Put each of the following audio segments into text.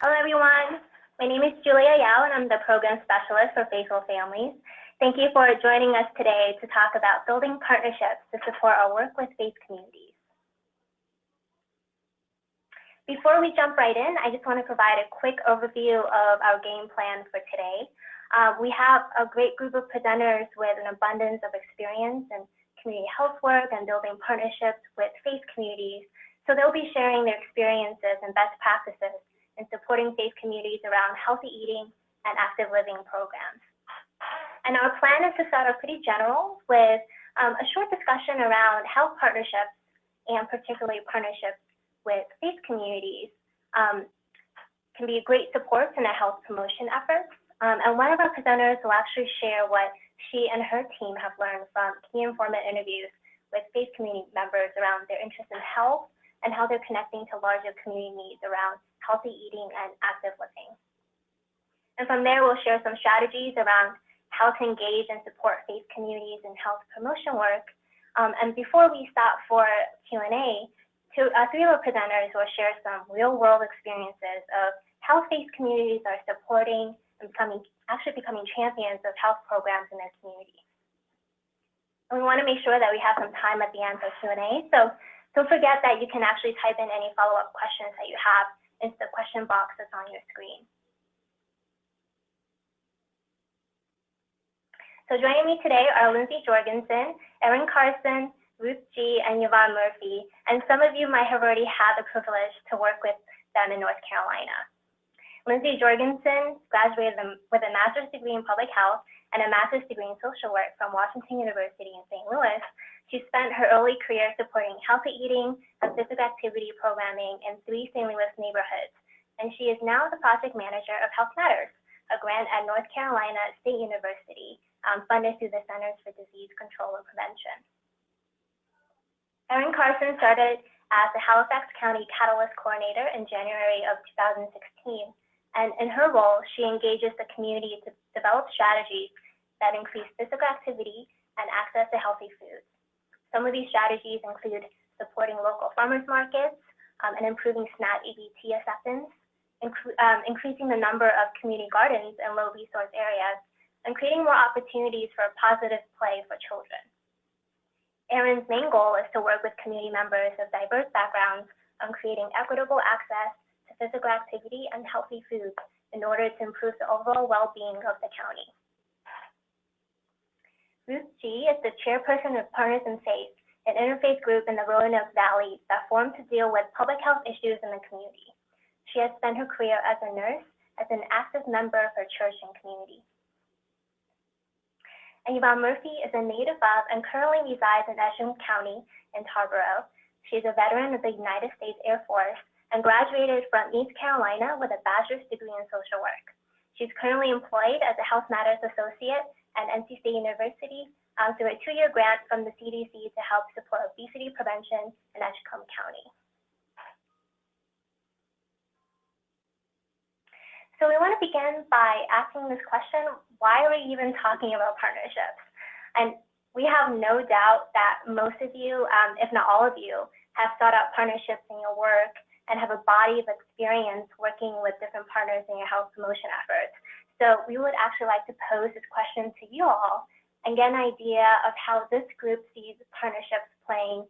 Hello, everyone. My name is Julia Yao, and I'm the Program Specialist for Faithful Families. Thank you for joining us today to talk about building partnerships to support our work with faith communities. Before we jump right in, I just want to provide a quick overview of our game plan for today. We have a great group of presenters with an abundance of experience in community health work and building partnerships with faith communities. So they'll be sharing their experiences and best practices in supporting faith communities around healthy eating and active living programs. And our plan is to start off pretty general with a short discussion around health partnerships, and particularly partnerships with faith communities can be great supports in a health promotion efforts. And one of our presenters will actually share what she and her team have learned from key informant interviews with faith community members around their interest in health and how they're connecting to larger community needs around healthy eating and active living. And from there, we'll share some strategies around how to engage and support faith communities in health promotion work. And before we stop for Q&A, three of our presenters will share some real-world experiences of how faith communities are supporting and actually becoming champions of health programs in their communities. And we want to make sure that we have some time at the end for Q&A. So don't forget that you can actually type in any follow-up questions that you have into the question box that's on your screen. So joining me today are Lindsay Jorgenson, Erin Carson, Ruth Gee, and Yvonne Murphy. And some of you might have already had the privilege to work with them in North Carolina. Lindsay Jorgenson graduated with a master's degree in public health and a master's degree in social work from Washington University in St. Louis. She spent her early career supporting healthy eating and physical activity programming in 3 St. Louis neighborhoods. And she is now the project manager of Health Matters, a grant at North Carolina State University, funded through the Centers for Disease Control and Prevention. Erin Carson started as the Halifax County Catalyst Coordinator in January of 2016. And in her role, she engages the community to develop strategies that increase physical activity and access to healthy foods. Some of these strategies include supporting local farmers markets and improving SNAP EBT acceptance, increasing the number of community gardens in low resource areas, and creating more opportunities for positive play for children. Erin's main goal is to work with community members of diverse backgrounds on creating equitable access to physical activity and healthy foods in order to improve the overall well-being of the county. Ruth Gee is the Chairperson of Partners in Faith, an interfaith group in the Roanoke Valley that formed to deal with public health issues in the community. She has spent her career as a nurse, as an active member of her church and community. And Yvonne Murphy is a native of and currently resides in Edgecombe County in Tarboro. She is a veteran of the United States Air Force and graduated from East Carolina with a bachelor's degree in social work. She's currently employed as a Health Matters Associate at NC State University through a 2-year grant from the CDC to help support obesity prevention in Edgecombe County. So we want to begin by asking this question, why are we even talking about partnerships? And we have no doubt that most of you, if not all of you, have sought out partnerships in your work and have a body of experience working with different partners in your health promotion efforts. So we would actually like to pose this question to you all and get an idea of how this group sees partnerships playing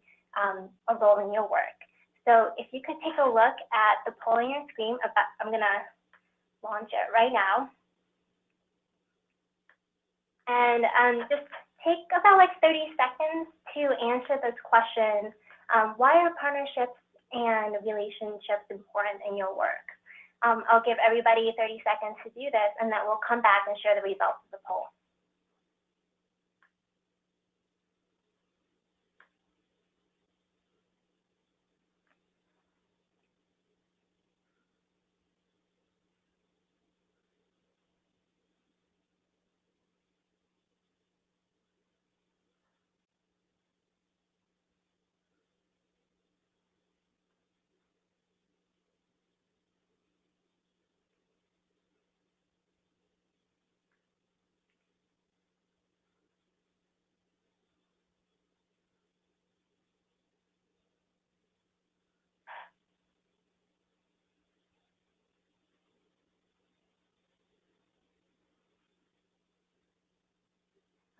a role in your work. So if you could take a look at the poll on your screen, I'm gonna launch it right now. And just take about like 30 seconds to answer this question. Why are partnerships and relationships important in your work? I'll give everybody 30 seconds to do this, and then we'll come back and share the results of the poll.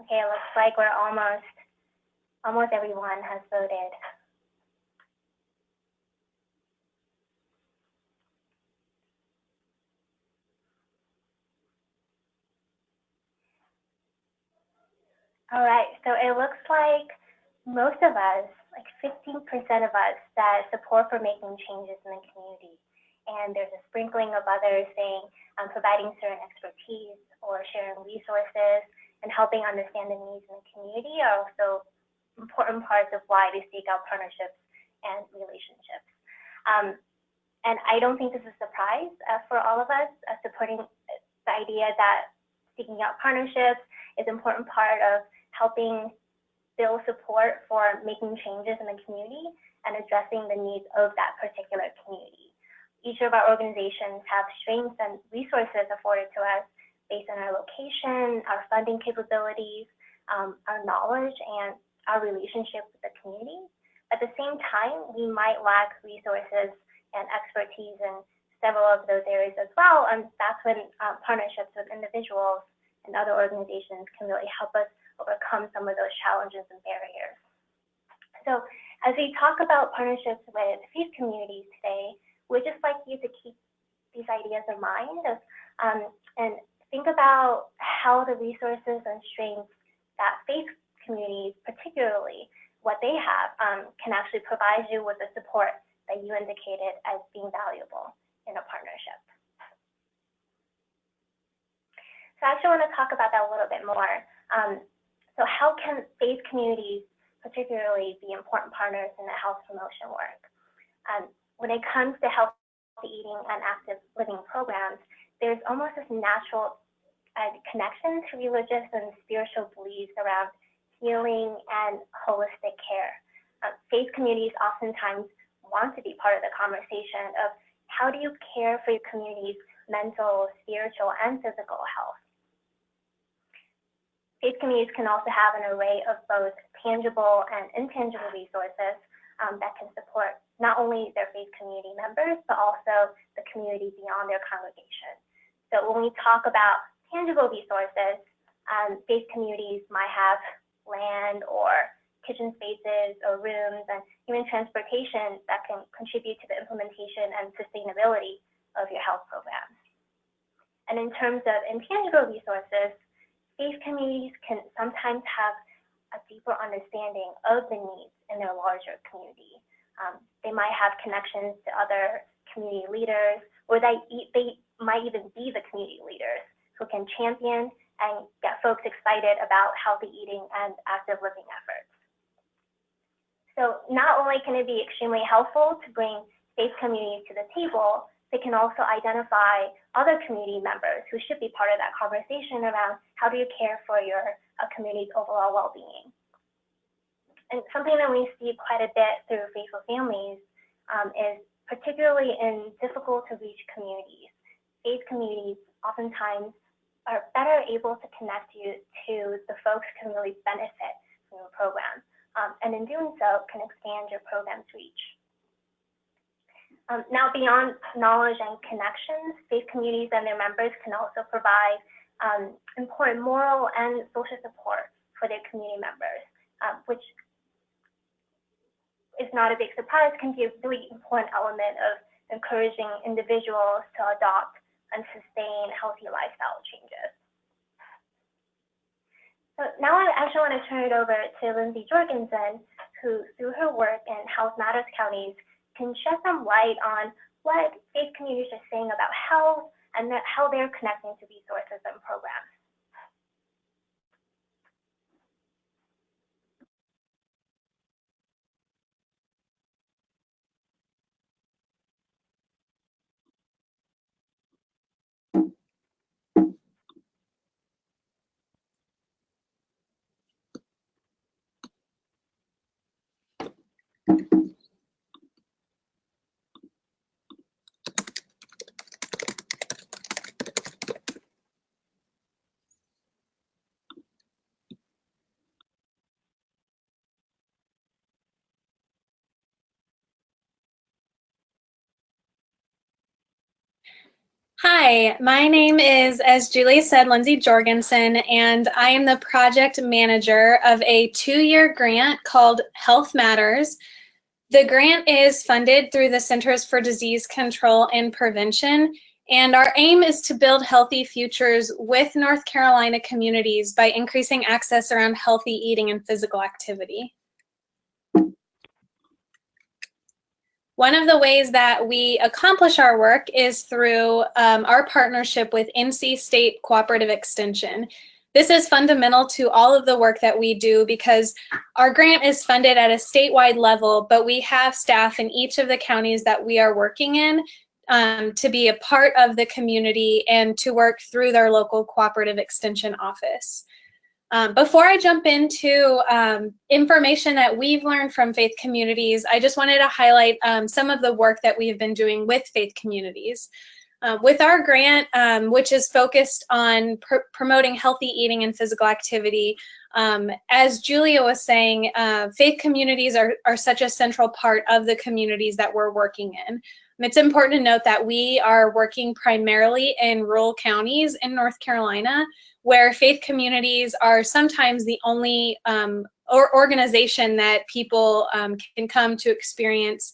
Okay, it looks like we're almost everyone has voted. All right, so it looks like most of us, like 15% of us, that support for making changes in the community. And there's a sprinkling of others saying providing certain expertise or sharing resources and helping understand the needs in the community are also important parts of why we seek out partnerships and relationships. And I don't think this is a surprise for all of us, supporting the idea that seeking out partnerships is an important part of helping build support for making changes in the community and addressing the needs of that particular community. Each of our organizations have strengths and resources afforded to us based on our location, our funding capabilities, our knowledge, and our relationship with the community. At the same time, we might lack resources and expertise in several of those areas as well, and that's when partnerships with individuals and other organizations can really help us overcome some of those challenges and barriers. So as we talk about partnerships with faith communities today, we'd just like you to keep these ideas in mind and think about how the resources and strengths that faith communities, particularly what they have, can actually provide you with the support that you indicated as being valuable in a partnership. So I actually want to talk about that a little bit more. So how can faith communities particularly be important partners in the health promotion work? When it comes to healthy eating and active living programs, there's almost this natural connection to religious and spiritual beliefs around healing and holistic care. Faith communities oftentimes want to be part of the conversation of how do you care for your community's mental, spiritual, and physical health. Faith communities can also have an array of both tangible and intangible resources that can support not only their faith community members, but also the community beyond their congregation. So when we talk about tangible resources, faith communities might have land or kitchen spaces or rooms and even transportation that can contribute to the implementation and sustainability of your health programs. And in terms of intangible resources, faith communities can sometimes have a deeper understanding of the needs in their larger community. They might have connections to other community leaders, or they might even be the community leaders who can champion and get folks excited about healthy eating and active living efforts. So not only can it be extremely helpful to bring faith communities to the table, they can also identify other community members who should be part of that conversation around how do you care for your community's overall well-being. And something that we see quite a bit through Faithful Families is particularly in difficult to reach communities. Faith communities oftentimes are better able to connect you to the folks who can really benefit from your program. And in doing so, can expand your program's reach. Now, beyond knowledge and connections, faith communities and their members can also provide important moral and social support for their community members, which is not a big surprise, can be a really important element of encouraging individuals to adopt and sustain healthy lifestyle changes. So now I actually want to turn it over to Lindsay Jorgenson, who through her work in Health Matters counties can shed some light on what faith communities are saying about health and how they're connecting to resources and programs. Hi, my name is, as Julie said, Lindsay Jorgenson, and I am the project manager of a 2-year grant called Health Matters. The grant is funded through the Centers for Disease Control and Prevention, and our aim is to build healthy futures with North Carolina communities by increasing access around healthy eating and physical activity. One of the ways that we accomplish our work is through our partnership with NC State Cooperative Extension. This is fundamental to all of the work that we do because our grant is funded at a statewide level, but we have staff in each of the counties that we are working in to be a part of the community and to work through their local cooperative extension office. Before I jump into information that we've learned from faith communities, I just wanted to highlight some of the work that we've been doing with faith communities. With our grant, which is focused on promoting healthy eating and physical activity, as Julia was saying, faith communities are such a central part of the communities that we're working in. It's important to note that we are working primarily in rural counties in North Carolina, where faith communities are sometimes the only organization that people can come to experience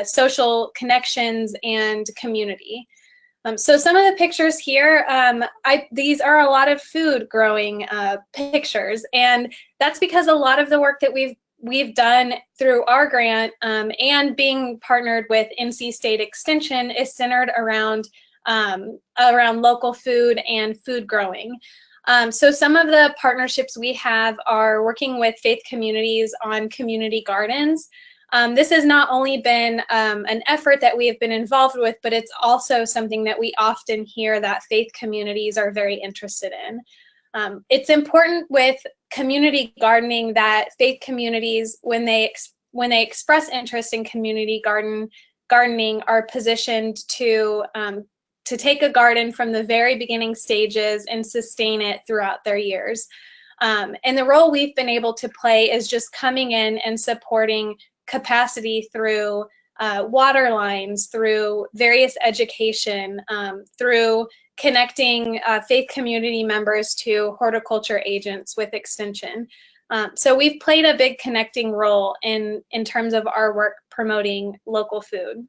social connections and community. So some of the pictures here, these are a lot of food growing pictures, and that's because a lot of the work that we've done through our grant and being partnered with NC State Extension is centered around local food and food growing. So some of the partnerships we have are working with faith communities on community gardens. This has not only been an effort that we have been involved with, but it's also something that we often hear that faith communities are very interested in. It's important with community gardening that faith communities, when they express interest in community gardening, are positioned to take a garden from the very beginning stages and sustain it throughout their years. And the role we've been able to play is just coming in and supporting capacity through water lines, through various education, through connecting faith community members to horticulture agents with Extension. So we've played a big connecting role in terms of our work promoting local food.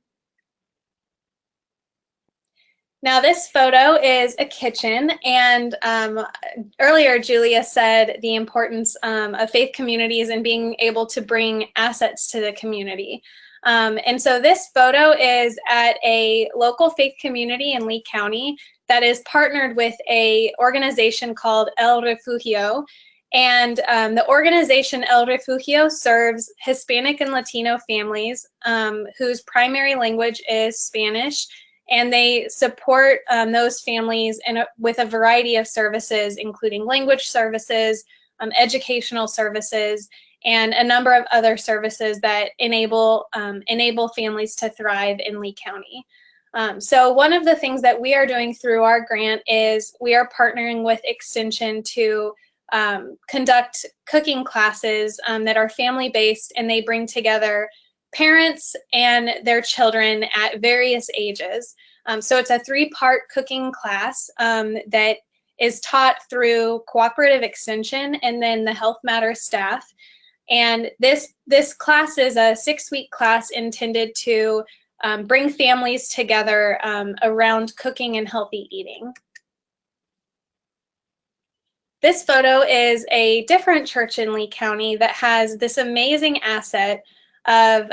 Now this photo is a kitchen, and earlier Julia said the importance of faith communities and being able to bring assets to the community. And so this photo is at a local faith community in Lee County that is partnered with an organization called El Refugio. And the organization El Refugio serves Hispanic and Latino families whose primary language is Spanish, and they support those families with a variety of services, including language services, educational services, and a number of other services that enable families to thrive in Lee County. So one of the things that we are doing through our grant is we are partnering with Extension to conduct cooking classes that are family-based, and they bring together parents and their children at various ages. So it's a 3-part cooking class that is taught through Cooperative Extension and then the Health Matters staff. And this class is a 6-week class intended to bring families together around cooking and healthy eating. This photo is a different church in Lee County that has this amazing asset of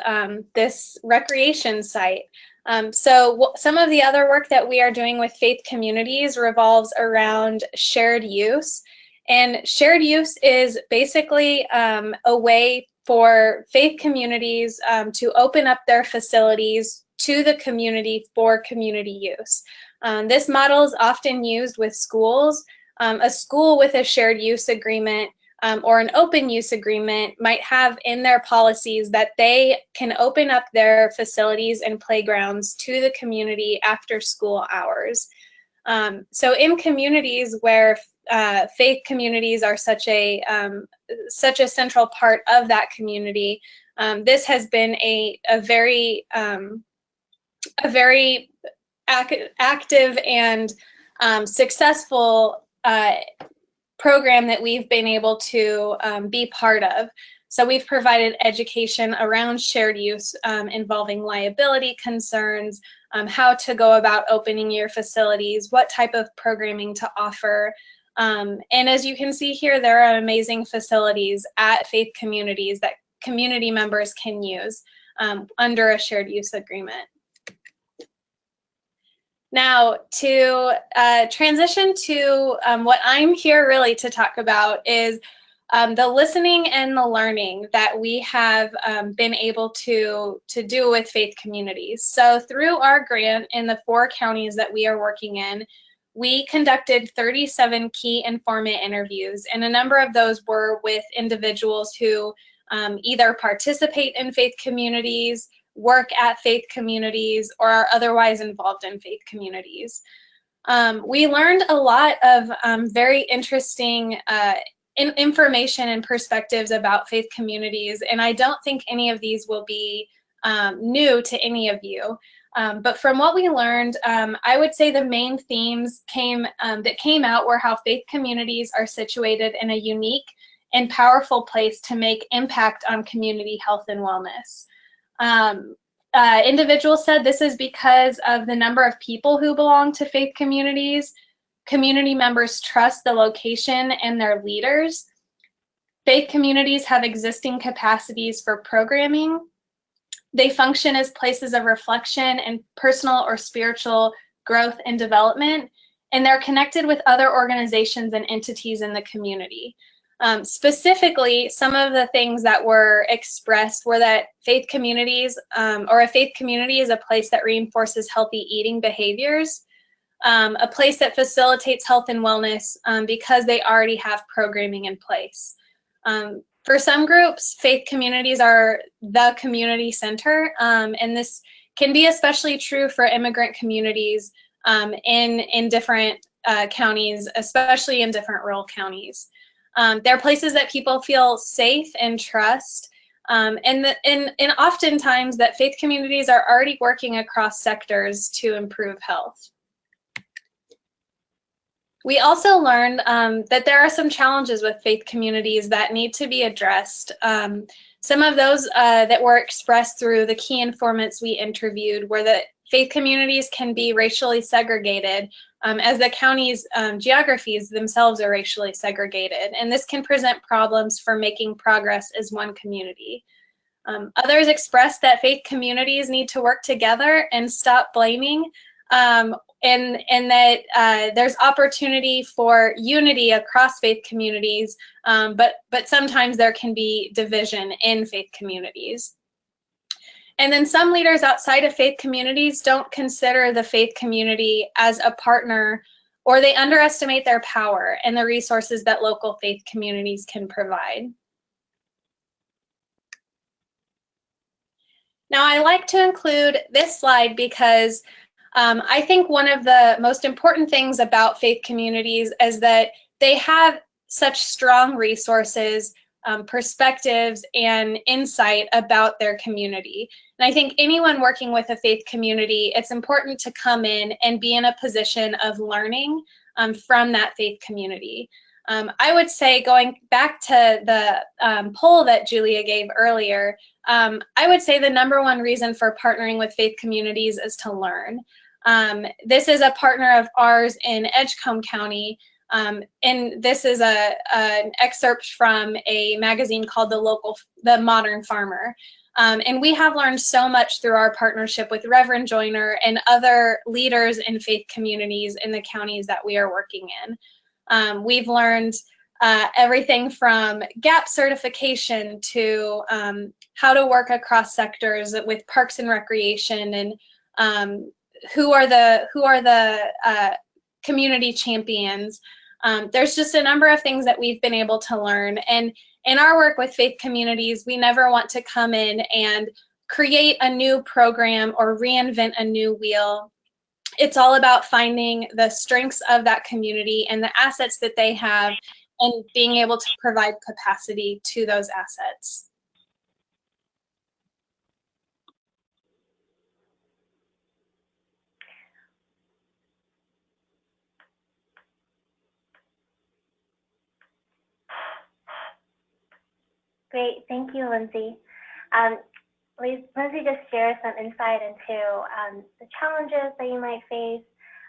this recreation site. So some of the other work that we are doing with faith communities revolves around shared use. And shared use is basically a way for faith communities to open up their facilities to the community for community use. This model is often used with schools. A school with a shared use agreement or an open use agreement might have in their policies that they can open up their facilities and playgrounds to the community after school hours. So in communities where faith communities are such a central part of that community, this has been a very active and successful program that we've been able to be part of. So we've provided education around shared use involving liability concerns, how to go about opening your facilities, what type of programming to offer. And as you can see here, there are amazing facilities at faith communities that community members can use under a shared use agreement. Now, to transition to what I'm here really to talk about is the listening and the learning that we have been able to do with faith communities. So through our grant in the 4 counties that we are working in, we conducted 37 key informant interviews, and a number of those were with individuals who either participate in faith communities, work at faith communities, or are otherwise involved in faith communities. We learned a lot of very interesting information and perspectives about faith communities, and I don't think any of these will be new to any of you. But from what we learned, I would say the main themes that came out were how faith communities are situated in a unique and powerful place to make impact on community health and wellness. Individuals said this is because of the number of people who belong to faith communities. Community members trust the location and their leaders. Faith communities have existing capacities for programming. They function as places of reflection and personal or spiritual growth and development, and they're connected with other organizations and entities in the community. Specifically, some of the things that were expressed were that faith communities, or a faith community is a place that reinforces healthy eating behaviors, a place that facilitates health and wellness because they already have programming in place. For some groups, faith communities are the community center, and this can be especially true for immigrant communities in different counties, especially in different rural counties. They're places that people feel safe and trust, and oftentimes that faith communities are already working across sectors to improve health. We also learned that there are some challenges with faith communities that need to be addressed. Some of those that were expressed through the key informants we interviewed were that faith communities can be racially segregated, as the county's geographies themselves are racially segregated, and this can present problems for making progress as one community. Others expressed that faith communities need to work together and stop blaming, and that there's opportunity for unity across faith communities, but sometimes there can be division in faith communities. And then some leaders outside of faith communities don't consider the faith community as a partner, or they underestimate their power and the resources that local faith communities can provide. Now, I like to include this slide because I think one of the most important things about faith communities is that they have such strong resources, perspectives, and insight about their community. And I think anyone working with a faith community, it's important to come in and be in a position of learning from that faith community. I would say, going back to the poll that Julia gave earlier, I would say the #1 reason for partnering with faith communities is to learn. This is a partner of ours in Edgecombe County, and this is an excerpt from a magazine called The Modern Farmer. And we have learned so much through our partnership with Reverend Joyner and other leaders in faith communities in the counties that we are working in. We've learned everything from GAP certification to how to work across sectors with Parks and Recreation, and who are the community champions. There's just a number of things that we've been able to learn. And in our work with faith communities, we never want to come in and create a new program or reinvent a new wheel. It's all about finding the strengths of that community and the assets that they have, and being able to provide capacity to those assets. Great, thank you, Lindsay. Lindsay just shared some insight into the challenges that you might face,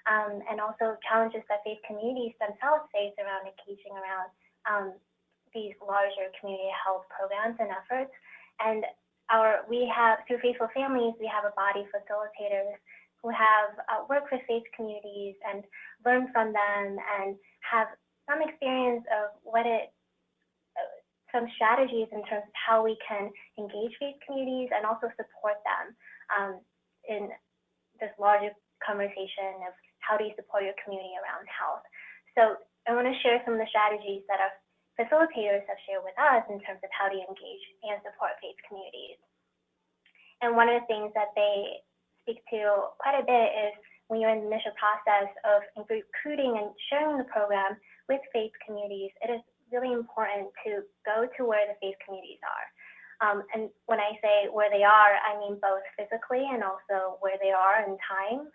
and also challenges that faith communities themselves face around engaging around these larger community health programs and efforts. And we have, through Faithful Families, we have a body of facilitators who have worked with faith communities and learned from them and have some experience of some strategies in terms of how we can engage faith communities and also support them in this larger conversation of how do you support your community around health. So I want to share some of the strategies that our facilitators have shared with us in terms of how to engage and support faith communities. And one of the things that they speak to quite a bit is when you're in the initial process of recruiting and sharing the program with faith communities, it is really important to go to where the faith communities are. And when I say where they are, I mean both physically and also where they are in time.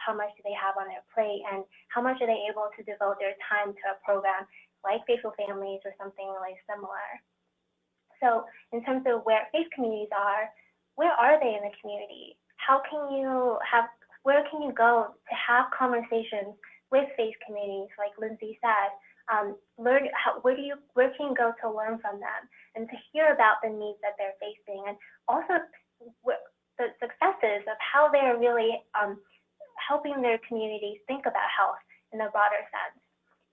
How much do they have on their plate, and how much are they able to devote their time to a program like Faithful Families or something really similar. So in terms of where faith communities are, where are they in the community? Where can you go to have conversations with faith communities, like Lindsay said? Where can you go to learn from them and to hear about the needs that they're facing, and also the successes of how they're really helping their communities think about health in a broader sense.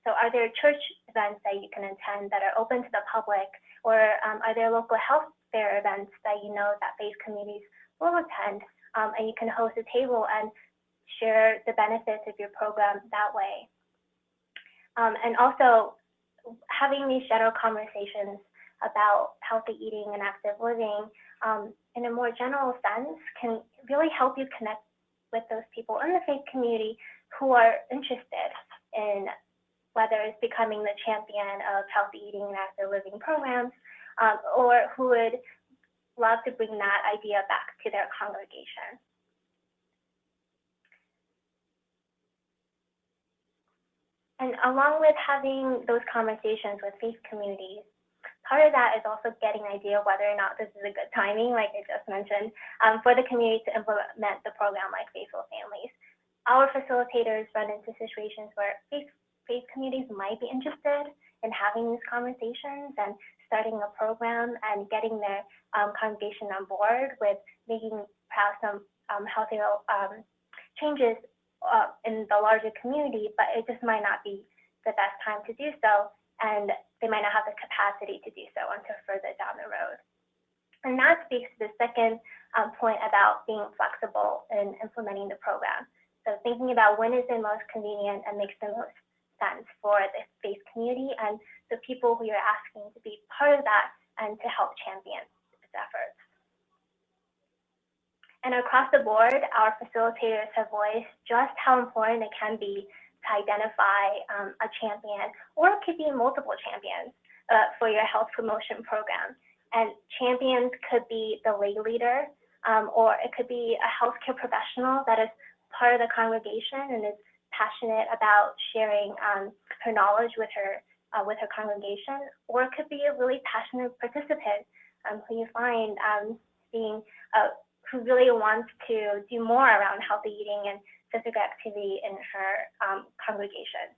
So are there church events that you can attend that are open to the public, or are there local health fair events that you know that faith communities will attend, and you can host a table and share the benefits of your program that way. And also having these general conversations about healthy eating and active living in a more general sense can really help you connect with those people in the faith community who are interested in whether it's becoming the champion of healthy eating and active living programs, or who would love to bring that idea back to their congregation. And along with having those conversations with faith communities, part of that is also getting an idea whether or not this is a good timing, like I just mentioned, for the community to implement the program like Faithful Families. Our facilitators run into situations where faith communities might be interested in having these conversations and starting a program and getting their congregation on board with making perhaps some healthier changes in the larger community, but it just might not be the best time to do so, and they might not have the capacity to do so until further down the road. And that speaks to the second point about being flexible in implementing the program. So thinking about when is it most convenient and makes the most sense for the faith community and the people who you're asking to be part of that and to help champion its efforts. And across the board, our facilitators have voiced just how important it can be to identify a champion, or it could be multiple champions for your health promotion program. And champions could be the lay leader, or it could be a healthcare professional that is part of the congregation and is passionate about sharing her knowledge with her congregation, or it could be a really passionate participant who you find who really wants to do more around healthy eating and physical activity in her congregation.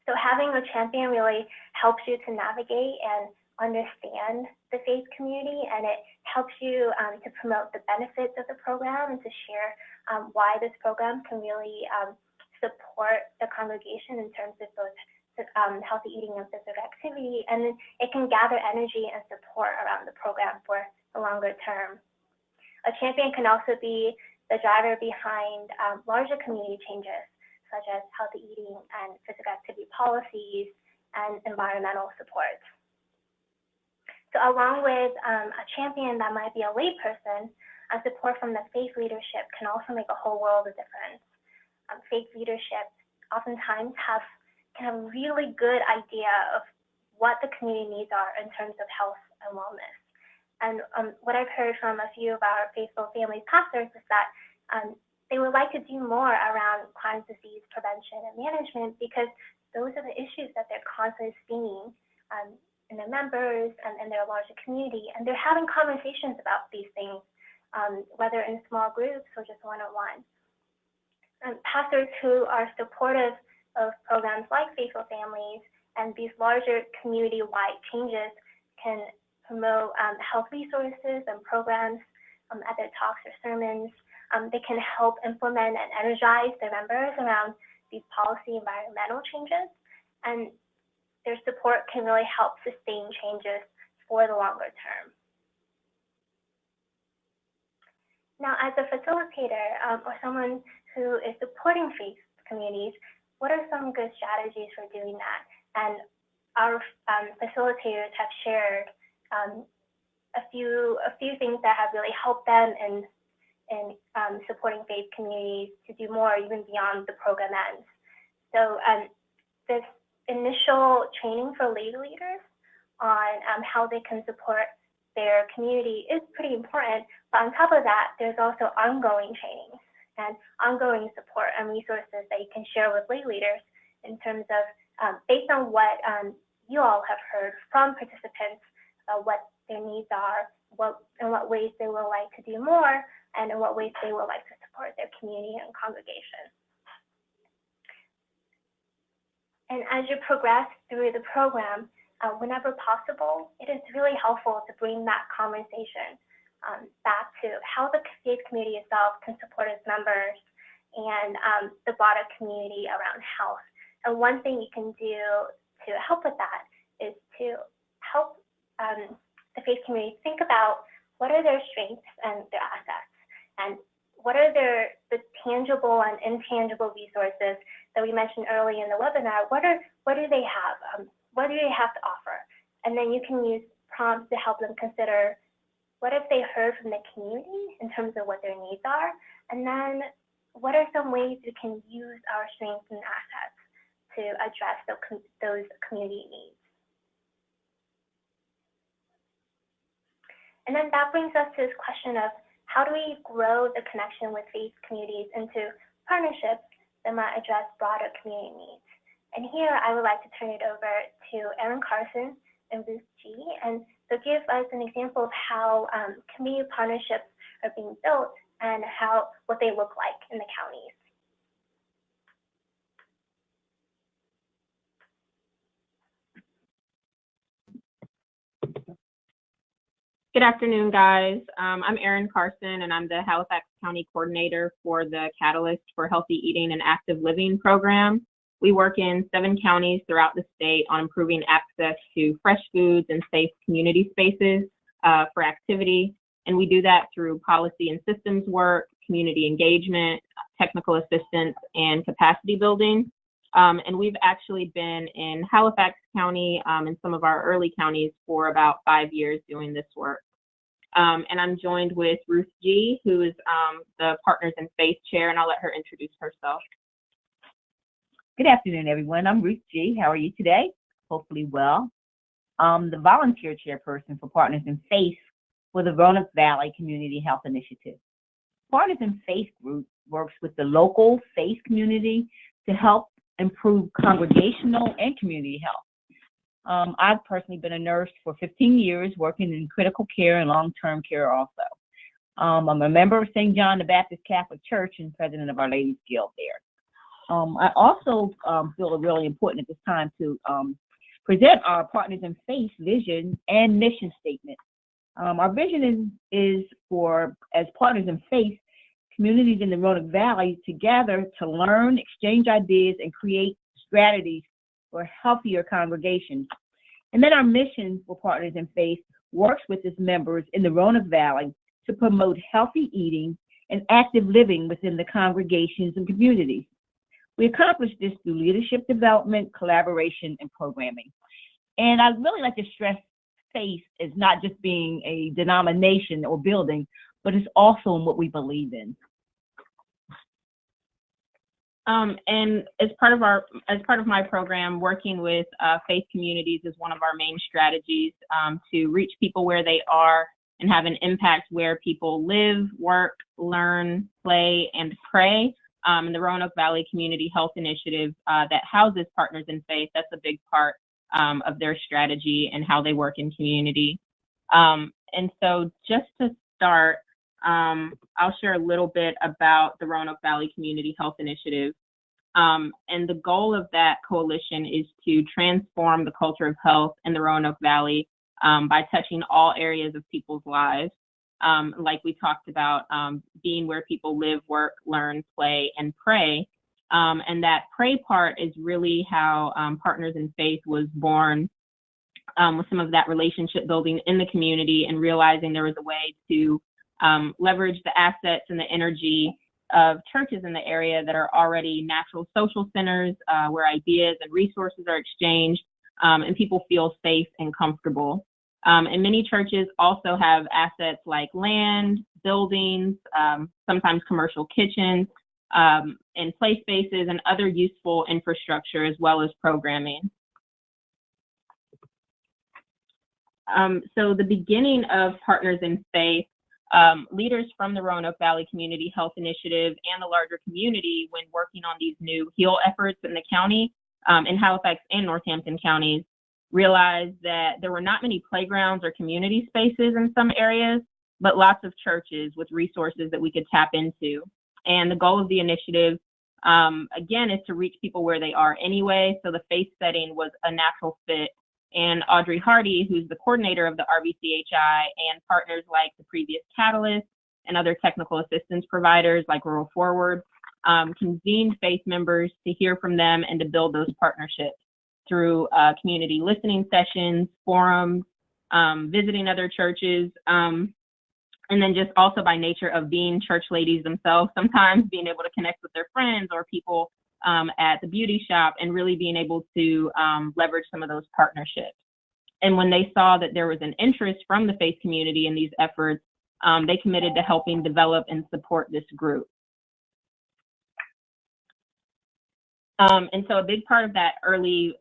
So having a champion really helps you to navigate and understand the faith community, and it helps you to promote the benefits of the program and to share why this program can really support the congregation in terms of both healthy eating and physical activity, and then it can gather energy and support around the program for the longer term. A champion can also be the driver behind larger community changes, such as healthy eating and physical activity policies and environmental support. So along with a champion that might be a layperson, support from the faith leadership can also make a whole world of difference. Faith leadership oftentimes can have a really good idea of what the community needs are in terms of health and wellness. And what I've heard from a few of our Faithful Families pastors is that they would like to do more around chronic disease prevention and management, because those are the issues that they're constantly seeing and their members and their larger community, and they're having conversations about these things, whether in small groups or just one-on-one. Pastors who are supportive of programs like Faithful Families and these larger community-wide changes can promote health resources and programs at their talks or sermons. They can help implement and energize their members around these policy environmental changes, and their support can really help sustain changes for the longer term. Now, as a facilitator or someone who is supporting faith communities, what are some good strategies for doing that? And our facilitators have shared a few things that have really helped them in supporting faith communities to do more even beyond the program ends. So this initial training for lay leaders on how they can support their community is pretty important. But on top of that, there's also ongoing trainings and ongoing support and resources that you can share with lay leaders in terms of, based on what you all have heard from participants, what their needs are, in what ways they would like to do more, and in what ways they would like to support their community and congregation. And as you progress through the program, whenever possible, it is really helpful to bring that conversation back to how the faith community itself can support its members and the broader community around health. And one thing you can do to help with that is to help the faith community think about what are their strengths and their assets, and what are the tangible and intangible resources that we mentioned early in the webinar. What do they have? What do they have to offer? And then you can use prompts to help them consider what if they heard from the community in terms of what their needs are, and then what are some ways we can use our strengths and assets to address those community needs. And then that brings us to this question of how do we grow the connection with faith communities into partnerships that might address broader community needs. And here I would like to turn it over to Erin Carson and Ruth Gee, and so give us an example of how community partnerships are being built and what they look like in the counties. Good afternoon, guys. I'm Erin Carson, and I'm the Halifax County Coordinator for the Catalyst for Healthy Eating and Active Living program. We work in 7 counties throughout the state on improving access to fresh foods and safe community spaces for activity. And we do that through policy and systems work, community engagement, technical assistance, and capacity building. And we've actually been in Halifax County and some of our early counties for about 5 years doing this work. And I'm joined with Ruth Gee, who is the Partners in Faith Chair, and I'll let her introduce herself. Good afternoon, everyone. I'm Ruth Gee. How are you today? Hopefully well. I'm the volunteer chairperson for Partners in Faith for the Roanoke Valley Community Health Initiative. Partners in Faith group works with the local faith community to help improve congregational and community health. I've personally been a nurse for 15 years, working in critical care and long-term care also. I'm a member of St. John the Baptist Catholic Church and president of Our Ladies Guild there. I also feel it really important at this time to present our Partners in Faith vision and mission statement. Our vision is for, as Partners in Faith, communities in the Roanoke Valley to gather to learn, exchange ideas, and create strategies for healthier congregations. And then our mission for Partners in Faith works with its members in the Roanoke Valley to promote healthy eating and active living within the congregations and communities. We accomplish this through leadership development, collaboration, and programming. And I'd really like to stress faith as not just being a denomination or building, but it's also in what we believe in. And as part of my program, working with faith communities is one of our main strategies to reach people where they are and have an impact where people live, work, learn, play, and pray. And the Roanoke Valley Community Health Initiative that houses Partners in Faith, that's a big part of their strategy and how they work in community. And so just to start, I'll share a little bit about the Roanoke Valley Community Health Initiative. And the goal of that coalition is to transform the culture of health in the Roanoke Valley by touching all areas of people's lives. Like we talked about, being where people live, work, learn, play, and pray. And that pray part is really how Partners in Faith was born, with some of that relationship building in the community and realizing there was a way to leverage the assets and the energy of churches in the area that are already natural social centers, where ideas and resources are exchanged, and people feel safe and comfortable. And many churches also have assets like land, buildings, sometimes commercial kitchens, and play spaces and other useful infrastructure, as well as programming. So the beginning of Partners in Faith, leaders from the Roanoke Valley Community Health Initiative and the larger community, when working on these new HEAL efforts in the county, in Halifax and Northampton counties, realized that there were not many playgrounds or community spaces in some areas, but lots of churches with resources that we could tap into. And the goal of the initiative, again, is to reach people where they are anyway. So the faith setting was a natural fit. And Audrey Hardy, who's the coordinator of the RVCHI, and partners like the previous Catalyst and other technical assistance providers like Rural Forward, convened faith members to hear from them and to build those partnerships through community listening sessions, forums, visiting other churches, and then just also by nature of being church ladies themselves, sometimes being able to connect with their friends or people at the beauty shop, and really being able to leverage some of those partnerships. And when they saw that there was an interest from the faith community in these efforts, they committed to helping develop and support this group. And so a big part of that early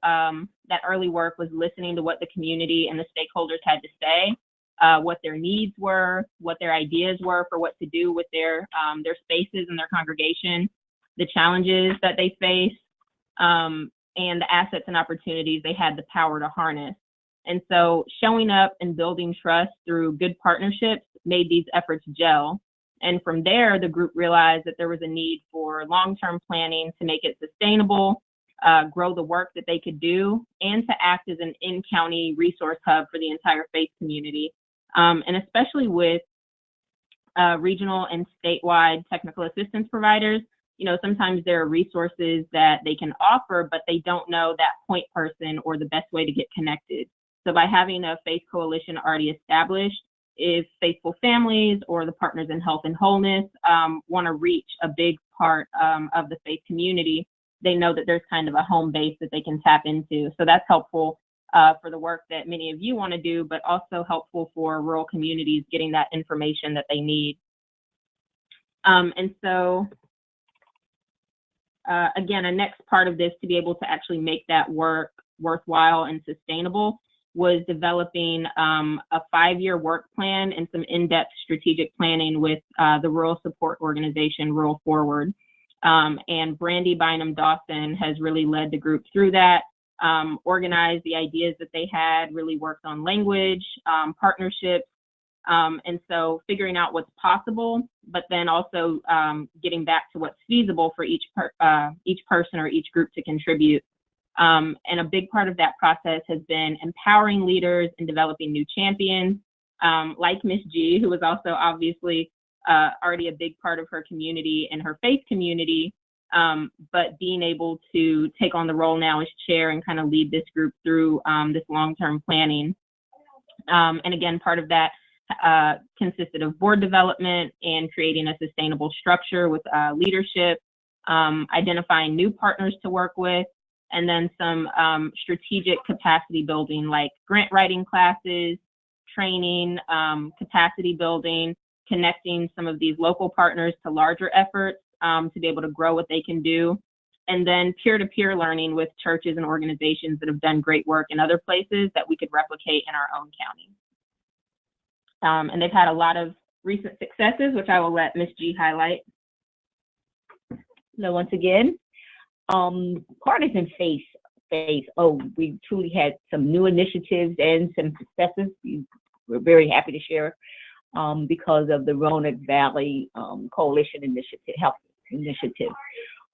work was listening to what the community and the stakeholders had to say, what their needs were, what their ideas were for what to do with their spaces and their congregation, the challenges that they face, and the assets and opportunities they had the power to harness. And so showing up and building trust through good partnerships made these efforts gel. And from there, the group realized that there was a need for long-term planning to make it sustainable, grow the work that they could do, and to act as an in-county resource hub for the entire faith community. And especially with regional and statewide technical assistance providers, sometimes there are resources that they can offer, but they don't know that point person or the best way to get connected. So by having a faith coalition already established, if faithful families or the Partners in Health and Wholeness want to reach a big part of the faith community, they know that there's kind of a home base that they can tap into. So that's helpful for the work that many of you want to do, but also helpful for rural communities getting that information that they need. And so, again, a next part of this to be able to actually make that work worthwhile and sustainable was developing a 5-year work plan and some in-depth strategic planning with the rural support organization, Rural Forward. And Brandy Bynum Dawson has really led the group through that, organized the ideas that they had, really worked on language, partnerships, and so figuring out what's possible, but then also getting back to what's feasible for each person or each group to contribute. And a big part of that process has been empowering leaders and developing new champions, like Miss G, who was also obviously already a big part of her community and her faith community, but being able to take on the role now as chair and kind of lead this group through this long-term planning. And again, part of that consisted of board development and creating a sustainable structure with leadership, identifying new partners to work with, and then some strategic capacity building like grant writing classes, training, capacity building, connecting some of these local partners to larger efforts to be able to grow what they can do, and then peer-to-peer learning with churches and organizations that have done great work in other places that we could replicate in our own county. And they've had a lot of recent successes, which I will let Ms. G highlight. So once again, Partners in Faith Faith. Oh, we truly had some new initiatives and some successes. We're very happy to share because of the Roanoke Valley Coalition Initiative, Health Initiative.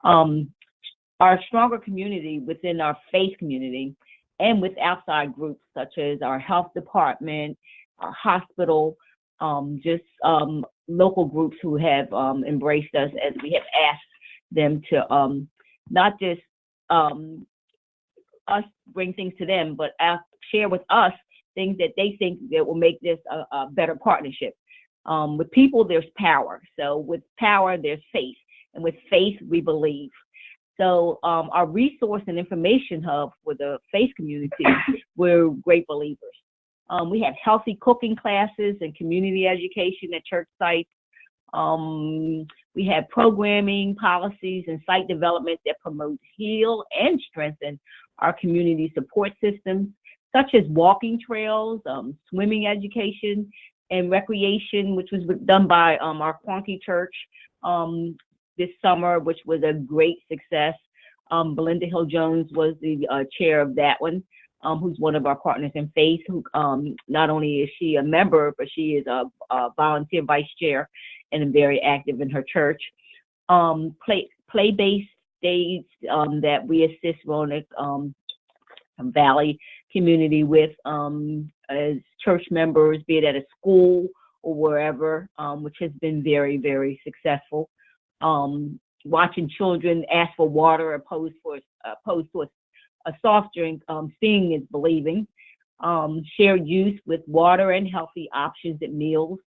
Our stronger community within our faith community and with outside groups such as our health department, our hospital, local groups who have embraced us as we have asked them to not just us bring things to them, but share with us things that they think that will make this a better partnership. With people, there's power. So with power, there's faith. And with faith, we believe. So our resource and information hub for the faith community, we're great believers. We have healthy cooking classes and community education at church sites. We have programming, policies, and site development that promote, heal, and strengthen our community support systems, such as walking trails, swimming education, and recreation, which was done by our Quonky Church this summer, which was a great success. Belinda Hill-Jones was the chair of that one, who's one of our partners in faith, who not only is she a member, but she is a volunteer vice chair and very active in her church. Play-based days that we assist Roanoke Valley community with as church members, be it at a school or wherever, which has been very, very successful. Watching children ask for water opposed to a soft drink, seeing is believing. Shared use with water and healthy options at meals.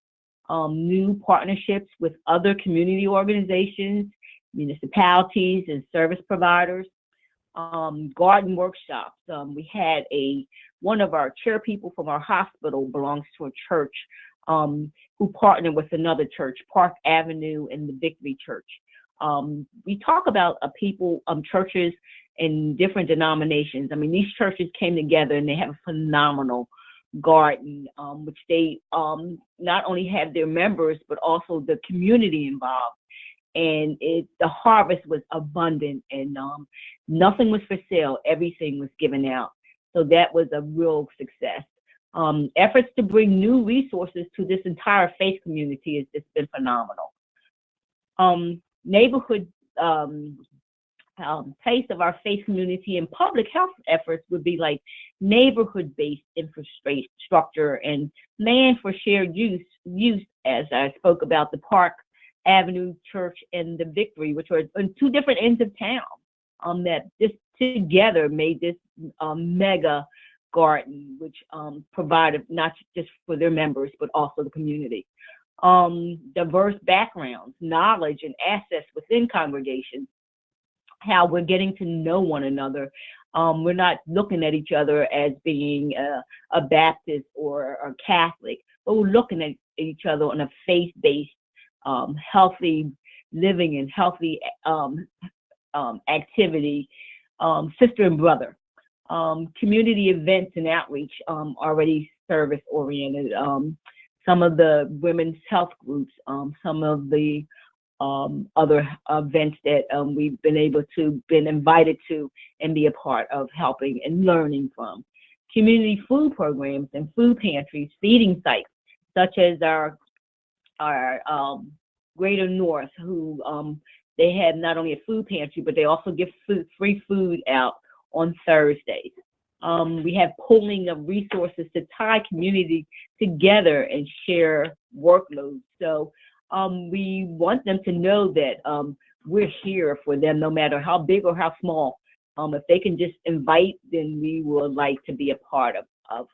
New partnerships with other community organizations, municipalities, and service providers. Garden workshops. We had one of our chair people from our hospital belongs to a church who partnered with another church, Park Avenue and the Victory Church. We talk about churches in different denominations. I mean, these churches came together and they have a phenomenal garden, which they not only have their members, but also the community involved. And the harvest was abundant, and nothing was for sale. Everything was given out. So that was a real success. Efforts to bring new resources to this entire faith community has just been phenomenal. Neighborhood place of our faith community and public health efforts would be like neighborhood-based infrastructure and land for shared use, as I spoke about the Park Avenue Church and the Victory, which were on two different ends of town, that just together made this mega garden, which provided not just for their members, but also the community. Diverse backgrounds, knowledge, and assets within congregations, how we're getting to know one another. We're not looking at each other as being a Baptist or a Catholic, but we're looking at each other on a faith-based, healthy living and healthy activity, sister and brother. Community events and outreach, already service-oriented. Some of the women's health groups, some of the other events that we've been invited to and be a part of helping and learning from. Community food programs and food pantries, feeding sites, such as our Greater North, who they have not only a food pantry, but they also give free food out on Thursdays. We have pooling of resources to tie community together and share workloads. So we want them to know that we're here for them, no matter how big or how small. If they can just invite, then we would like to be a part of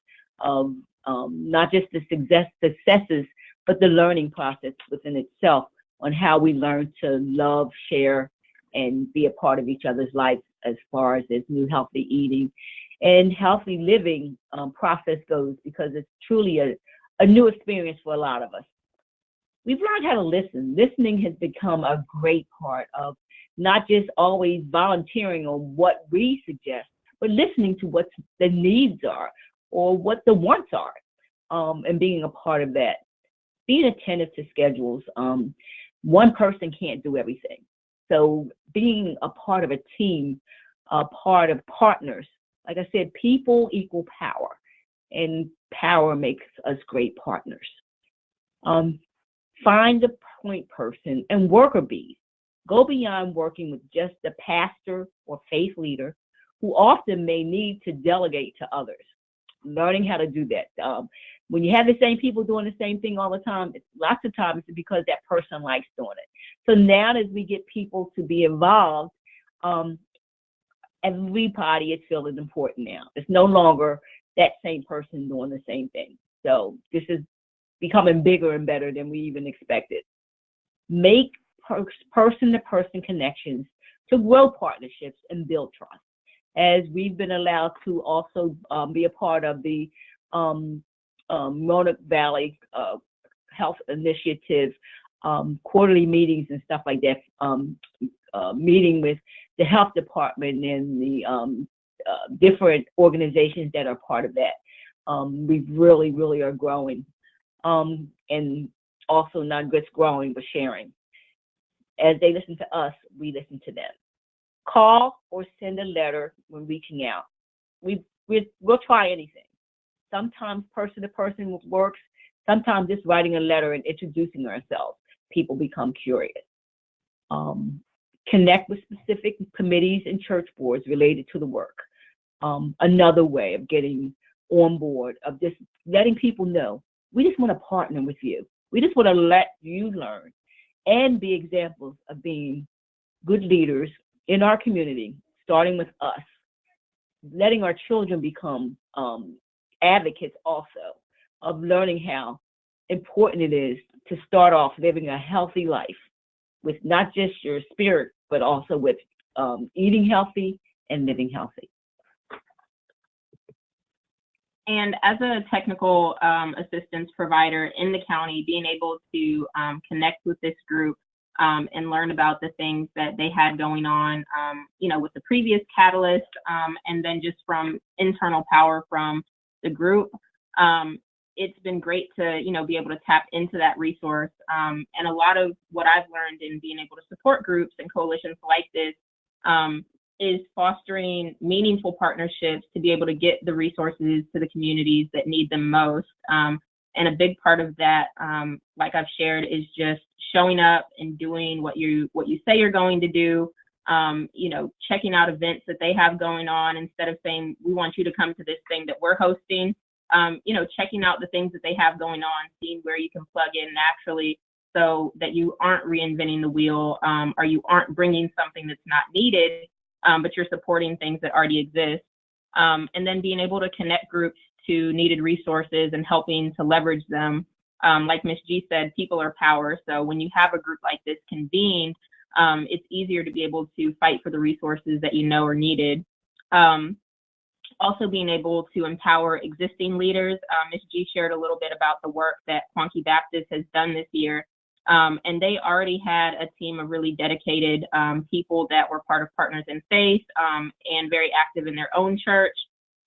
not just the successes, but the learning process within itself on how we learn to love, share, and be a part of each other's lives as far as this new healthy eating and healthy living process goes, because it's truly a new experience for a lot of us. We've learned how to listen. Listening has become a great part of not just always volunteering on what we suggest, but listening to what the needs are or what the wants are, and being a part of that. Being attentive to schedules. One person can't do everything. So being a part of a team part of Partners. Like I said, people equal power, and power makes us great partners. Find the point person and worker bees. Go beyond working with just the pastor or faith leader who often may need to delegate to others. Learning how to do that. When you have the same people doing the same thing all the time, lots of times it's because that person likes doing it. So now as we get people to be involved, everybody is feeling important now. It's no longer that same person doing the same thing. So this is becoming bigger and better than we even expected. Make person-to-person connections to grow partnerships and build trust. As we've been allowed to also be a part of the Roanoke Valley Health Initiative quarterly meetings and stuff like that, meeting with the health department and the different organizations that are part of that. We really are growing. And also not just growing, but sharing. As they listen to us, we listen to them. Call or send a letter when reaching out. We'll try anything. Sometimes person-to-person works. Sometimes just writing a letter and introducing ourselves. People become curious. Connect with specific committees and church boards related to the work. Another way of getting on board, of just letting people know, we just want to partner with you. We just want to let you learn and be examples of being good leaders in our community, starting with us, letting our children become advocates also, of learning how important it is to start off living a healthy life with not just your spirit, but also with eating healthy and living healthy. And as a technical assistance provider in the county, being able to connect with this group and learn about the things that they had going on, with the previous catalyst, and then just from internal power from the group, it's been great to, be able to tap into that resource. And a lot of what I've learned in being able to support groups and coalitions like this is fostering meaningful partnerships to be able to get the resources to the communities that need them most. And a big part of that, like I've shared, is just showing up and doing what you say you're going to do. Checking out events that they have going on instead of saying, we want you to come to this thing that we're hosting. Checking out the things that they have going on, seeing where you can plug in naturally so that you aren't reinventing the wheel, or you aren't bringing something that's not needed, but you're supporting things that already exist. And then being able to connect groups to needed resources and helping to leverage them. Like Ms. G said, people are power. So when you have a group like this convened, it's easier to be able to fight for the resources that you know are needed. Also being able to empower existing leaders. Ms. G shared a little bit about the work that Quonky Baptist has done this year. And they already had a team of really dedicated people that were part of Partners in Faith and very active in their own church.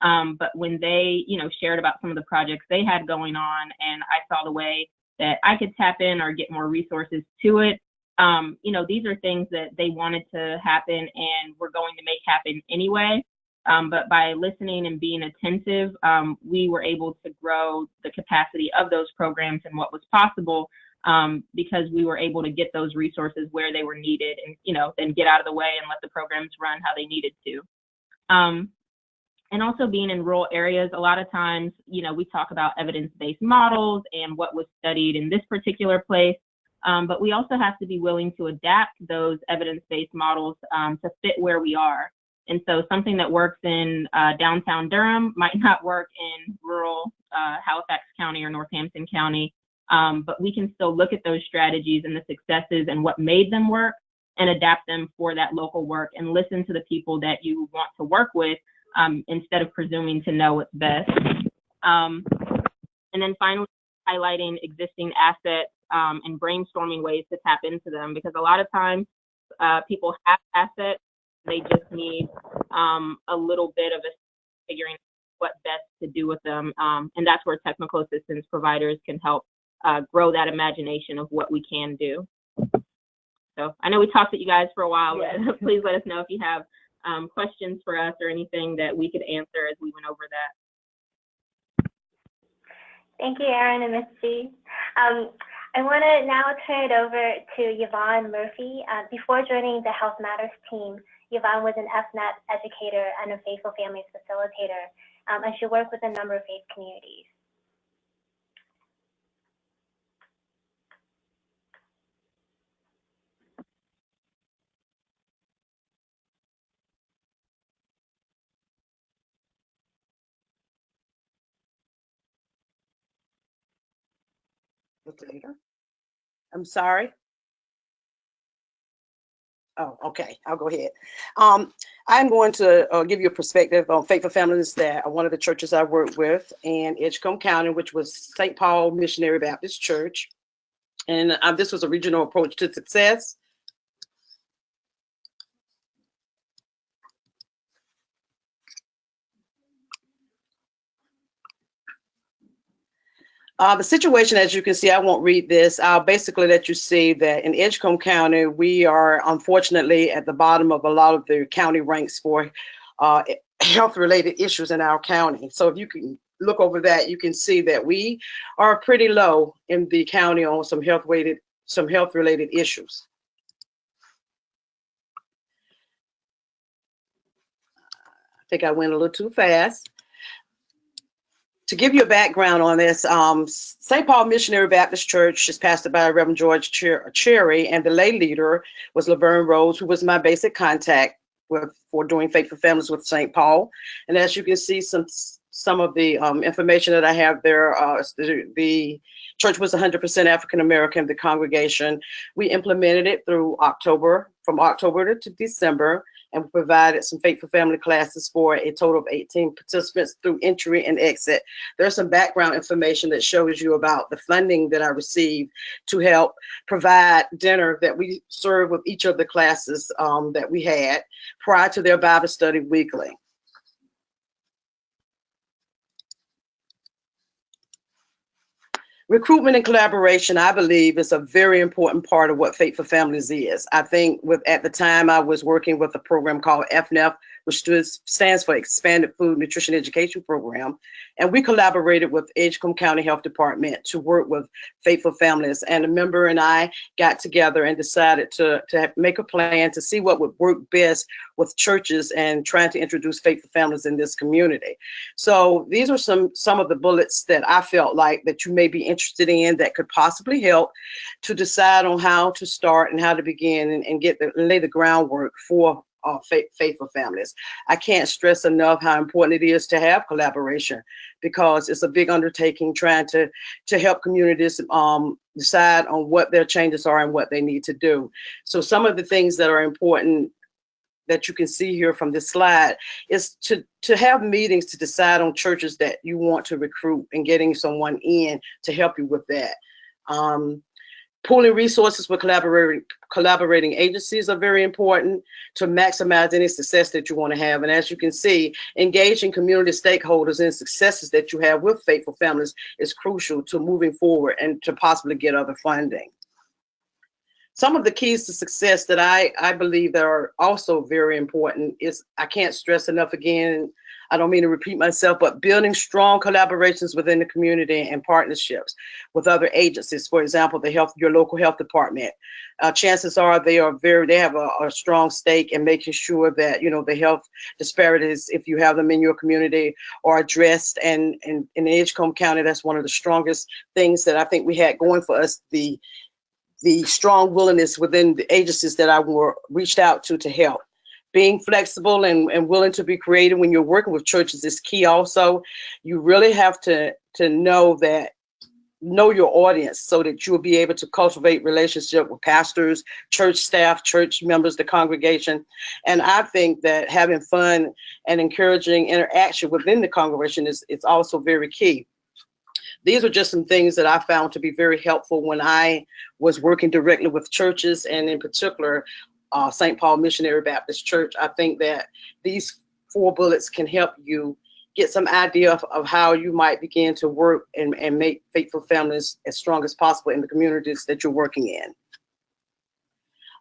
But when they, shared about some of the projects they had going on, and I saw the way that I could tap in or get more resources to it, these are things that they wanted to happen and were going to make happen anyway. But by listening and being attentive, we were able to grow the capacity of those programs and what was possible, because we were able to get those resources where they were needed and, then get out of the way and let the programs run how they needed to. And also being in rural areas, a lot of times, we talk about evidence-based models and what was studied in this particular place, but we also have to be willing to adapt those evidence-based models to fit where we are. And so something that works in downtown Durham might not work in rural Halifax County or Northampton County, but we can still look at those strategies and the successes and what made them work and adapt them for that local work and listen to the people that you want to work with instead of presuming to know what's best. And then finally, highlighting existing assets and brainstorming ways to tap into them, because a lot of times people have assets. They just need a little bit of a figuring what best to do with them. And that's where technical assistance providers can help grow that imagination of what we can do. So I know we talked to you guys for a while, but please let us know if you have questions for us or anything that we could answer as we went over that. Thank you, Erin and Ms. Gee. I want to now turn it over to Yvonne Murphy. Before joining the Health Matters team, Yvonne was an FNAP educator and a Faithful Families facilitator, and she worked with a number of faith communities. Later. I'm sorry. Oh, okay. I'll go ahead. I'm going to give you a perspective on Faithful Families that are one of the churches I work with in Edgecombe County, which was St. Paul Missionary Baptist Church. And this was a regional approach to success. The situation, as you can see, I won't read this. I'll basically let you see that in Edgecombe County, we are unfortunately at the bottom of a lot of the county ranks for health-related issues in our county. So if you can look over that, you can see that we are pretty low in the county on some health-related issues. I think I went a little too fast. To give you a background on this, St. Paul Missionary Baptist Church is pastored by Reverend George Cherry, and the lay leader was Laverne Rose, who was my basic contact for doing Faithful Families with St. Paul. And as you can see, some of the information that I have there, the church was 100% African American, the congregation. We implemented it through from October to December, and we provided some Faithful Family classes for a total of 18 participants through entry and exit. There's some background information that shows you about the funding that I received to help provide dinner that we serve with each of the classes that we had prior to their Bible study weekly. Recruitment and collaboration, I believe, is a very important part of what Faithful Families is. I think at the time I was working with a program called FNF, which stands for Expanded Food Nutrition Education Program. And we collaborated with Edgecombe County Health Department to work with Faithful Families. And a member and I got together and decided to make a plan to see what would work best with churches and trying to introduce Faithful Families in this community. So these are some of the bullets that I felt like that you may be interested in that could possibly help to decide on how to start and how to begin and lay the groundwork for Faithful Families. I can't stress enough how important it is to have collaboration, because it's a big undertaking trying to help communities decide on what their changes are and what they need to do. So some of the things that are important that you can see here from this slide is to have meetings to decide on churches that you want to recruit and getting someone in to help you with that. Pooling resources with collaborating agencies are very important to maximize any success that you want to have. And as you can see, engaging community stakeholders in successes that you have with Faithful Families is crucial to moving forward and to possibly get other funding. Some of the keys to success that I believe that are also very important is, I can't stress enough again, I don't mean to repeat myself, but building strong collaborations within the community and partnerships with other agencies. For example, your local health department. Chances are they have a strong stake in making sure that the health disparities, if you have them in your community, are addressed. And in Edgecombe County, that's one of the strongest things that I think we had going for us. The strong willingness within the agencies that I reached out to help. Being flexible and willing to be creative when you're working with churches is key also. You really have to know your audience so that you'll be able to cultivate relationship with pastors, church staff, church members, the congregation. And I think that having fun and encouraging interaction within the congregation is also very key. These are just some things that I found to be very helpful when I was working directly with churches, and in particular, St. Paul Missionary Baptist Church. I think that these 4 bullets can help you get some idea of how you might begin to work and make Faithful Families as strong as possible in the communities that you're working in.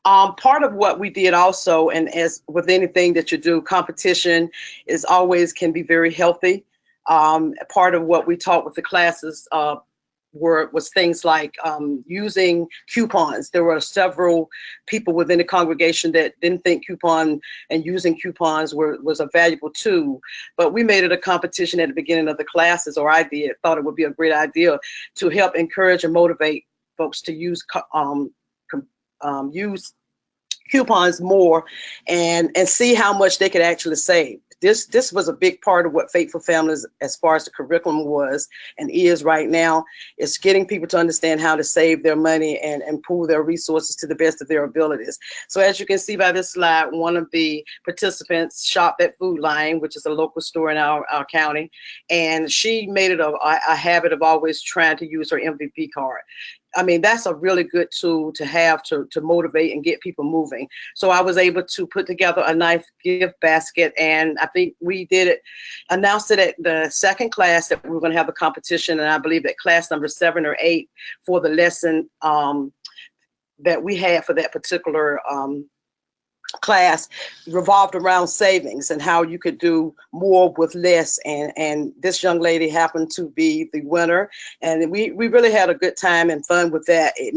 Part of what we did also, and as with anything that you do, competition is always can be very healthy. Part of what we taught with the classes was things like using coupons. There were several people within the congregation that didn't think coupon and using coupons was a valuable tool, but we made it a competition at the beginning of the classes, or I did, thought it would be a great idea to help encourage and motivate folks to use coupons more and see how much they could actually save. This was a big part of what Faithful Families, as far as the curriculum was and is right now, is getting people to understand how to save their money and pool their resources to the best of their abilities. So as you can see by this slide, one of the participants shopped at Food Line, which is a local store in our county, and she made it a habit of always trying to use her MVP card. I mean, that's a really good tool to have to motivate and get people moving. So I was able to put together a nice gift basket, and I think we announced it at the second class that we were going to have a competition, and I believe that class number 7 or 8 for the lesson that we had for that particular class revolved around savings and how you could do more with less, and this young lady happened to be the winner, and we really had a good time and fun with that. It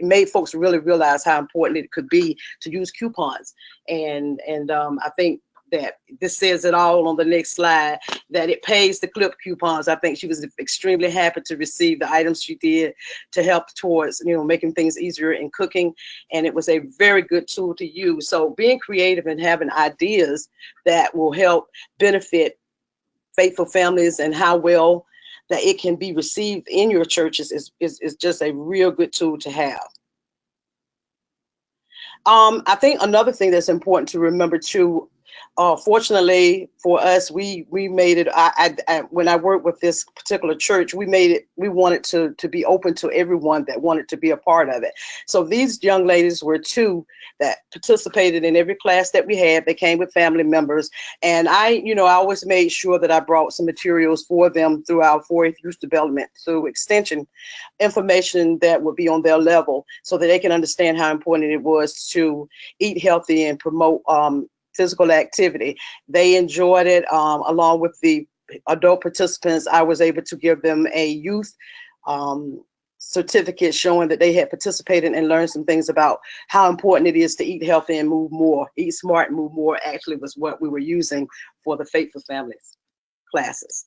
made folks really realize how important it could be to use coupons, and I think that this says it all on the next slide, that it pays to clip coupons. I think she was extremely happy to receive the items she did to help towards, making things easier in cooking. And it was a very good tool to use. So being creative and having ideas that will help benefit faithful families and how well that it can be received in your churches is just a real good tool to have. I think another thing that's important to remember too, fortunately for us, we made it. When I worked with this particular church, we wanted to be open to everyone that wanted to be a part of it. So these young ladies were 2 that participated in every class that we had. They came with family members, and I always made sure that I brought some materials for them through our 4th youth development, through extension, information that would be on their level, so that they can understand how important it was to eat healthy and promote physical activity. They enjoyed it. Along with the adult participants, I was able to give them a youth certificate showing that they had participated and learned some things about how important it is to eat healthy and move more. Eat smart and move more actually was what we were using for the Faithful Families classes.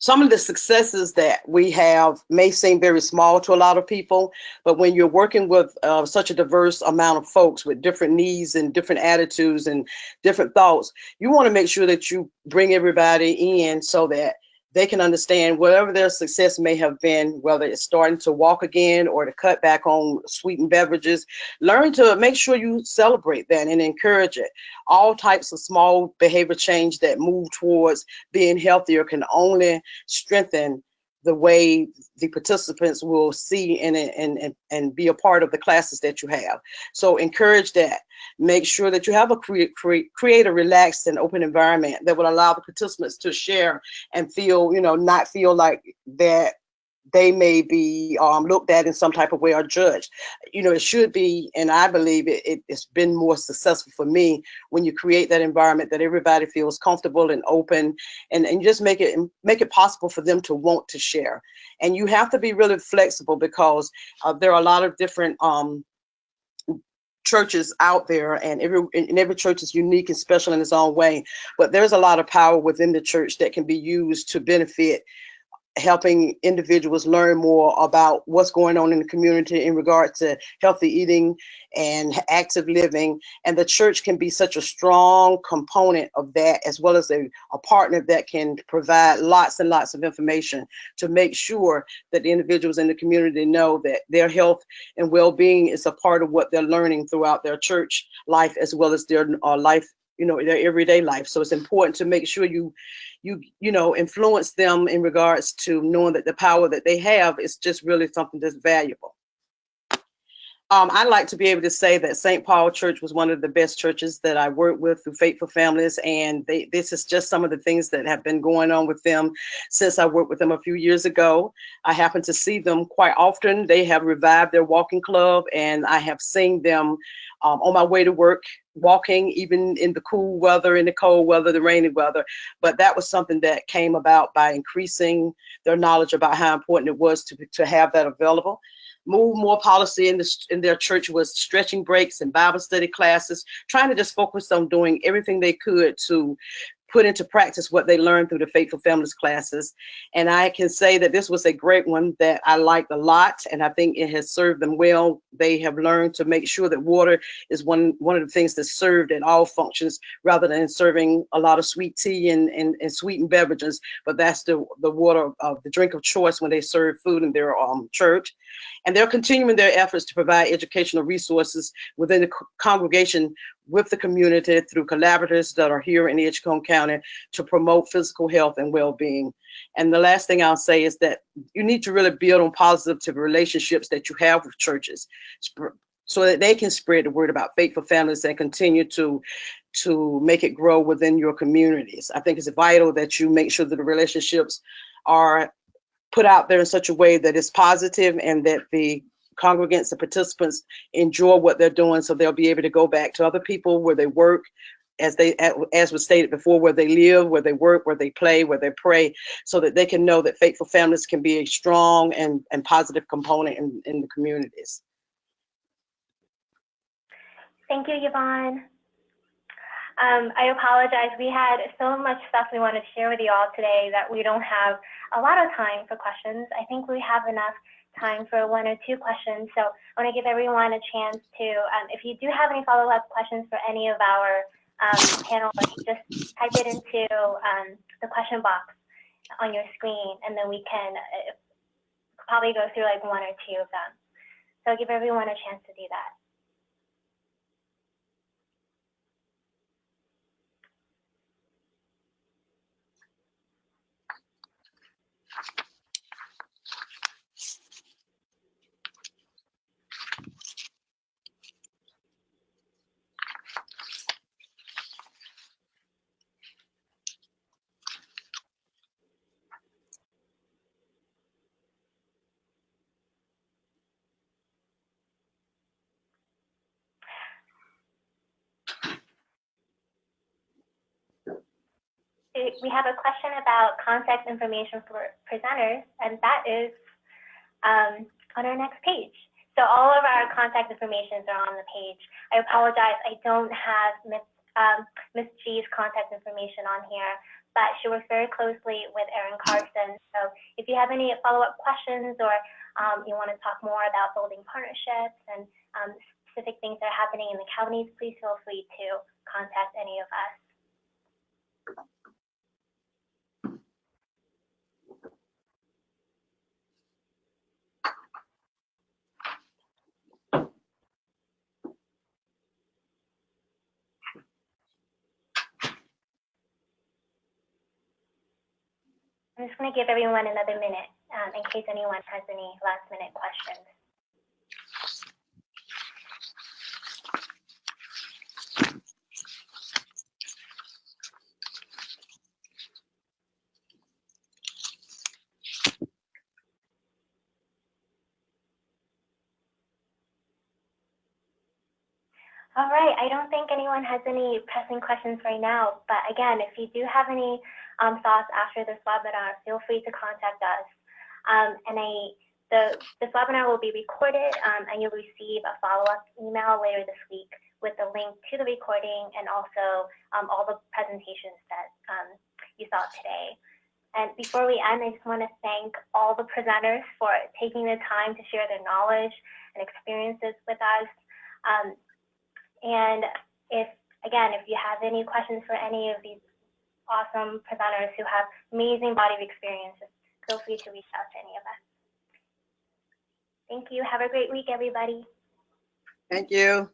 Some of the successes that we have may seem very small to a lot of people, but when you're working with such a diverse amount of folks with different needs and different attitudes and different thoughts, you want to make sure that you bring everybody in so that they can understand whatever their success may have been, whether it's starting to walk again or to cut back on sweetened beverages. Learn to make sure you celebrate that and encourage it. All types of small behavior change that move towards being healthier can only strengthen the way the participants will see and be a part of the classes that you have. So encourage that. Make sure that you have create a relaxed and open environment that will allow the participants to share and feel, not feel like that they may be looked at in some type of way or judged. It should be, and I believe it's been more successful for me when you create that environment that everybody feels comfortable and open, and just make it possible for them to want to share. And you have to be really flexible, because there are a lot of different churches out there, and every church is unique and special in its own way. But there's a lot of power within the church that can be used to benefit helping individuals learn more about what's going on in the community in regard to healthy eating and active living. And the church can be such a strong component of that, as well as a partner that can provide lots and lots of information to make sure that the individuals in the community know that their health and well-being is a part of what they're learning throughout their church life, as well as their life, their everyday life. So it's important to make sure you influence them in regards to knowing that the power that they have is just really something that's valuable. I'd like to be able to say that St. Paul Church was one of the best churches that I worked with through Faithful Families, and this is just some of the things that have been going on with them since I worked with them a few years ago. I happen to see them quite often. They have revived their walking club, and I have seen them on my way to work, walking even in the cool weather, in the cold weather, the rainy weather. But that was something that came about by increasing their knowledge about how important it was to have that available. Move more policy in their church was stretching breaks and Bible study classes, trying to just focus on doing everything they could to put into practice what they learned through the Faithful Families classes. And I can say that this was a great one that I liked a lot, and I think it has served them well. They have learned to make sure that water is one of the things that's served at all functions, rather than serving a lot of sweet tea and sweetened beverages, but that's the water of the drink of choice when they serve food in their church. And they're continuing their efforts to provide educational resources within the congregation with the community through collaborators that are here in Edgecombe County to promote physical health and well-being. And the last thing I'll say is that you need to really build on positive relationships that you have with churches so that they can spread the word about Faithful Families and continue to make it grow within your communities. I think it's vital that you make sure that the relationships are put out there in such a way that it's positive and that the congregants and participants enjoy what they're doing, so they'll be able to go back to other people where they work, as was stated before, where they live, where they work, where they play, where they pray, so that they can know that Faithful Families can be a strong and positive component in the communities. Thank you, Yvonne. I apologize. We had so much stuff we wanted to share with you all today that we don't have a lot of time for questions. I think we have enough time for 1 or 2 questions. So I want to give everyone a chance to, if you do have any follow-up questions for any of our panelists, just type it into the question box on your screen, and then we can probably go through like 1 or 2 of them. So I'll give everyone a chance to do that. We have a question about contact information for presenters, and that is on our next page. So all of our contact information are on the page. I apologize, I don't have Ms. Gee's contact information on here, but she works very closely with Erin Carson. So if you have any follow-up questions, or you want to talk more about building partnerships and specific things that are happening in the counties, please feel free to contact any of us. I'm just going to give everyone another minute in case anyone has any last-minute questions. All right, I don't think anyone has any pressing questions right now, but again, if you do have any thoughts after this webinar, feel free to contact us. This webinar will be recorded, and you'll receive a follow-up email later this week with the link to the recording and also all the presentations that you saw today. And before we end, I just want to thank all the presenters for taking the time to share their knowledge and experiences with us. And if you have any questions for any of these awesome presenters who have amazing body of experiences, feel free to reach out to any of us. Thank you. Have a great week, everybody. Thank you.